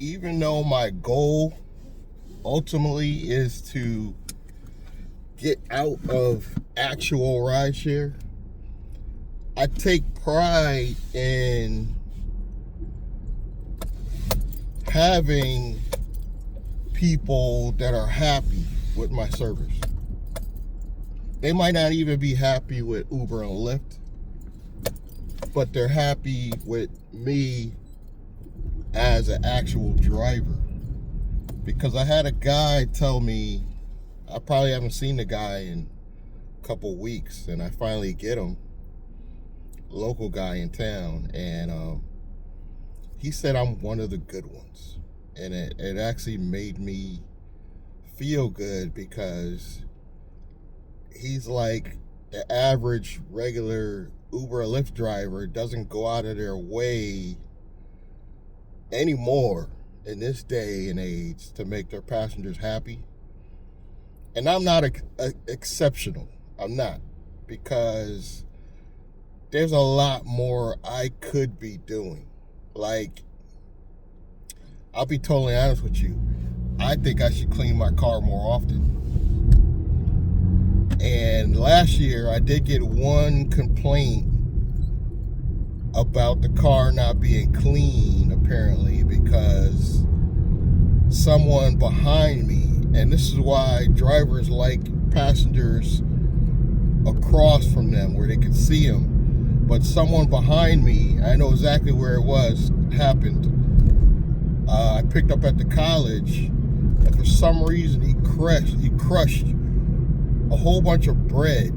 even though my goal ultimately is to get out of actual rideshare, I take pride in having people that are happy with my service. They might not even be happy with Uber and Lyft, but they're happy with me as an actual driver. Because I had a guy tell me, I probably haven't seen the guy in a couple weeks, and I finally get him, local guy in town, and he said I'm one of the good ones. And it actually made me feel good, because he's like the average regular Uber or Lyft driver doesn't go out of their way anymore in this day and age to make their passengers happy. And I'm not exceptional. I'm not, because there's a lot more I could be doing. Like, I'll be totally honest with you. I think I should clean my car more often. And last year, I did get one complaint about the car not being clean, apparently, because someone behind me, and this is why drivers like passengers across from them where they can see them, but someone behind me, I know exactly where it was, happened. I picked up at the college, and for some reason he crushed a whole bunch of bread.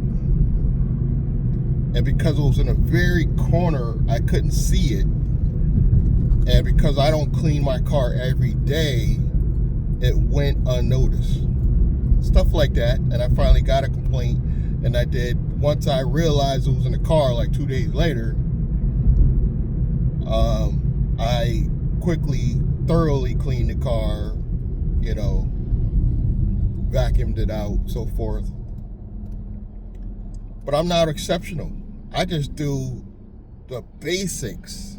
And because it was in a very corner, I couldn't see it. And because I don't clean my car every day, it went unnoticed. Stuff like that. And I finally got a complaint. And I did. Once I realized it was in the car, like 2 days later, I quickly, thoroughly cleaned the car, vacuumed it out, so forth. But I'm not exceptional. I just do the basics.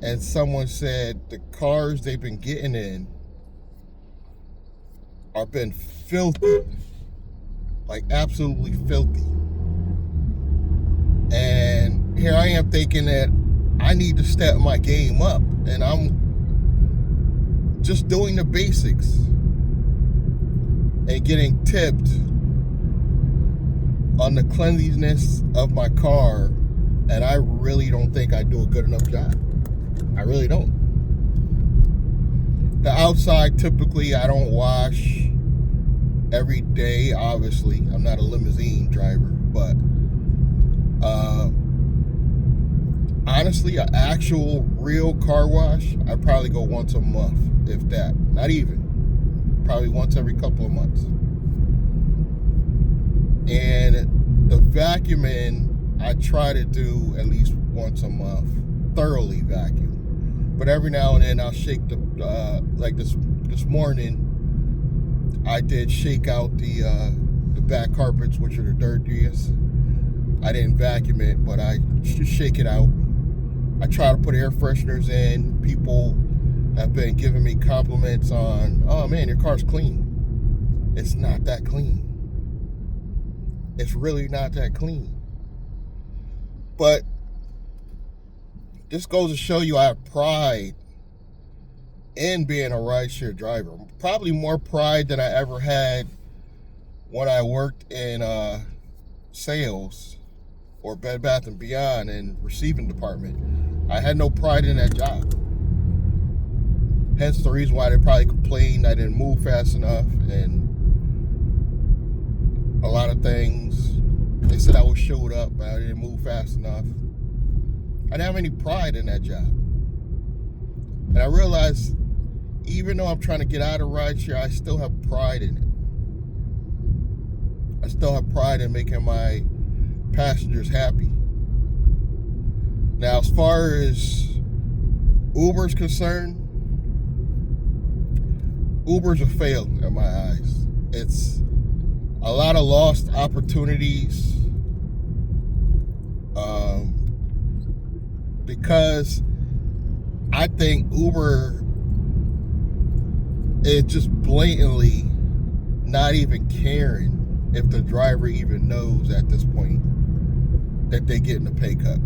And someone said the cars they've been getting in are been filthy. Like, absolutely filthy. And here I am thinking that I need to step my game up. And I'm just doing the basics and getting tipped on the cleanliness of my car, and I really don't think I do a good enough job. I really don't. The outside, typically, I don't wash every day, obviously. I'm not a limousine driver, but honestly, an actual real car wash, I probably go once a month, if that. Not even. Probably once every couple of months. And the vacuuming, I try to do at least once a month, thoroughly vacuum. But every now and then I'll shake the, like this morning, I did shake out the back carpets, which are the dirtiest. I didn't vacuum it, but I just shake it out. I try to put air fresheners in. People have been giving me compliments on, oh man, your car's clean. It's not that clean. It's really not that clean. But this goes to show you I have pride in being a rideshare driver. Probably more pride than I ever had when I worked in sales or Bed Bath & Beyond and receiving department. I had no pride in that job. Hence the reason why they probably complained I didn't move fast enough, and a lot of things. They said I was showed up, but I didn't move fast enough. I didn't have any pride in that job. And I realized, even though I'm trying to get out of rideshare, I still have pride in it. I still have pride in making my passengers happy. Now, as far as Uber's concerned, Uber's a fail in my eyes. It's a lot of lost opportunities because I think Uber it's just blatantly not even caring if the driver even knows at this point that they're getting a pay cut.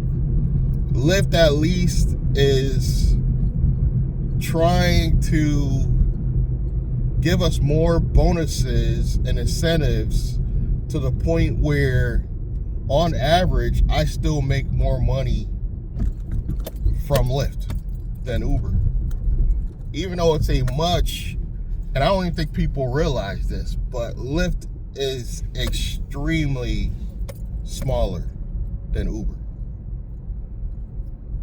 Lyft at least is trying to give us more bonuses and incentives to the point where, on average, I still make more money from Lyft than Uber. Even though it's a much, and I don't even think people realize this, but Lyft is extremely smaller than Uber.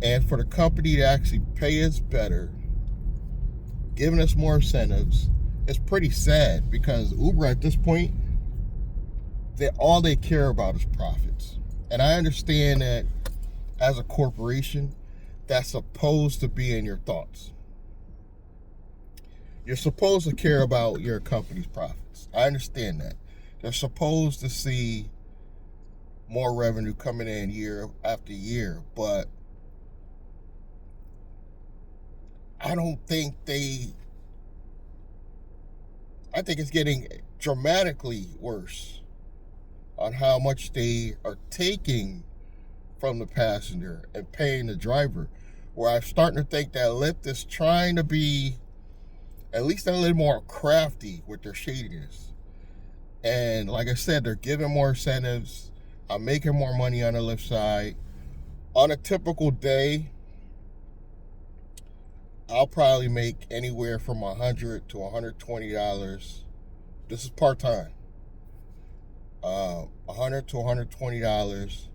And for the company to actually pay us better, giving us more incentives, it's pretty sad, because Uber at this point, all they care about is profits. And I understand that as a corporation, that's supposed to be in your thoughts. You're supposed to care about your company's profits. I understand that. They're supposed to see more revenue coming in year after year, but I think it's getting dramatically worse on how much they are taking from the passenger and paying the driver, where I'm starting to think that Lyft is trying to be at least a little more crafty with their shadiness. And like I said, they're giving more incentives. I'm making more money on the Lyft side. On a typical day, I'll probably make anywhere from $100 to $120. This is part-time. $100 to $120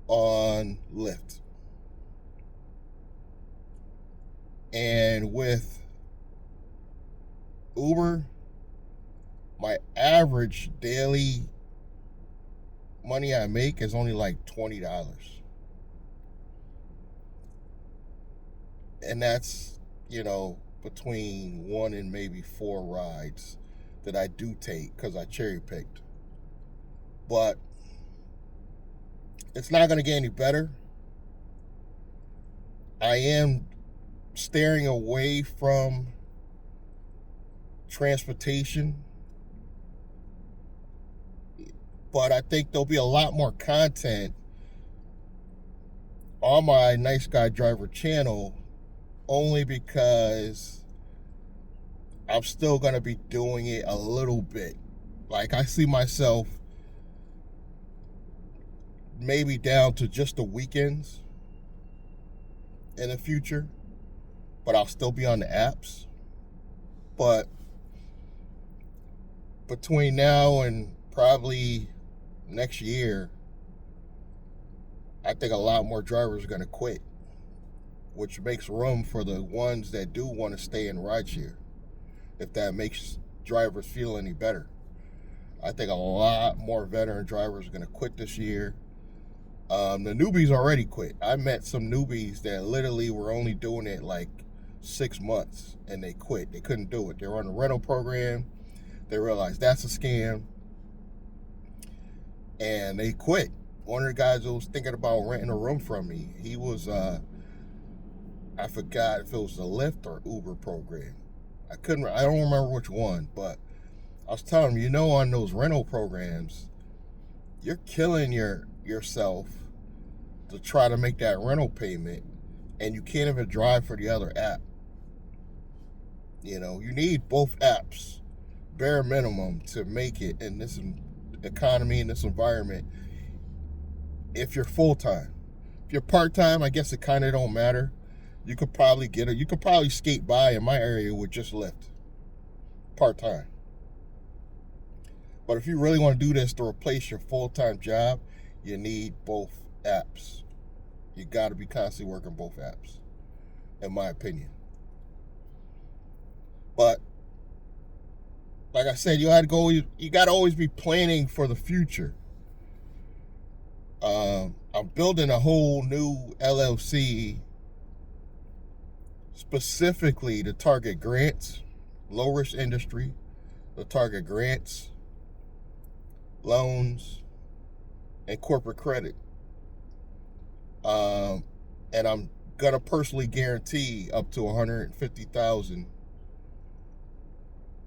on Lyft. And with Uber, my average daily money I make is only like $20. And that's, between 1 and maybe 4 rides that I do take because I cherry picked. But it's not going to get any better. I am steering away from transportation, but I think there'll be a lot more content on my Nice Guy Driver channel, only because I'm still going to be doing it a little bit. Like, I see myself maybe down to just the weekends in the future, but I'll still be on the apps. But between now and probably next year, I think a lot more drivers are going to quit, which makes room for the ones that do want to stay in rideshare, if that makes drivers feel any better. I think a lot more veteran drivers are going to quit this year. The newbies already quit. I met some newbies that literally were only doing it like 6 months, and they quit. They couldn't do it. They were on a rental program. They realized that's a scam, and they quit. One of the guys who was thinking about renting a room from me, he was, I forgot if it was the Lyft or Uber program. I don't remember which one, but I was telling him, on those rental programs, you're killing yourself to try to make that rental payment, and you can't even drive for the other app. You need both apps, bare minimum, to make it in this economy, in this environment, if you're full-time. If you're part-time, I guess it kind of don't matter. You could probably you could probably skate by in my area with just Lyft, part-time. But if you really want to do this to replace your full-time job, you need both apps. You got to be constantly working both apps, in my opinion. But like I said, you got to always be planning for the future. I'm building a whole new LLC specifically to target grants, low-risk industry, to target grants, loans, and corporate credit. And I'm gonna personally guarantee up to $150,000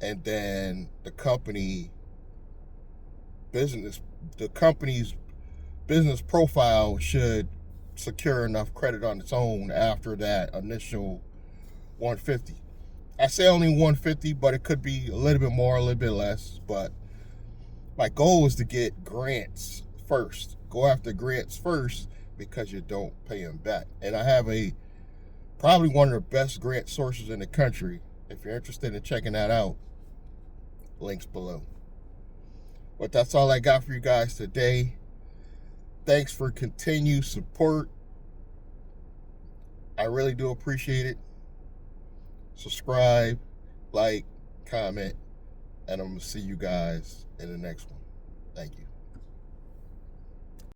and then the company's business profile should secure enough credit on its own after that initial 150. I say only 150, but it could be a little bit more, a little bit less. But my goal is to get grants first. Go after grants first because you don't pay them back. And I have probably one of the best grant sources in the country. If you're interested in checking that out, links below. But that's all I got for you guys today. Thanks for continued support. I really do appreciate it. Subscribe, like, comment, and I'm going to see you guys in the next one. Thank you.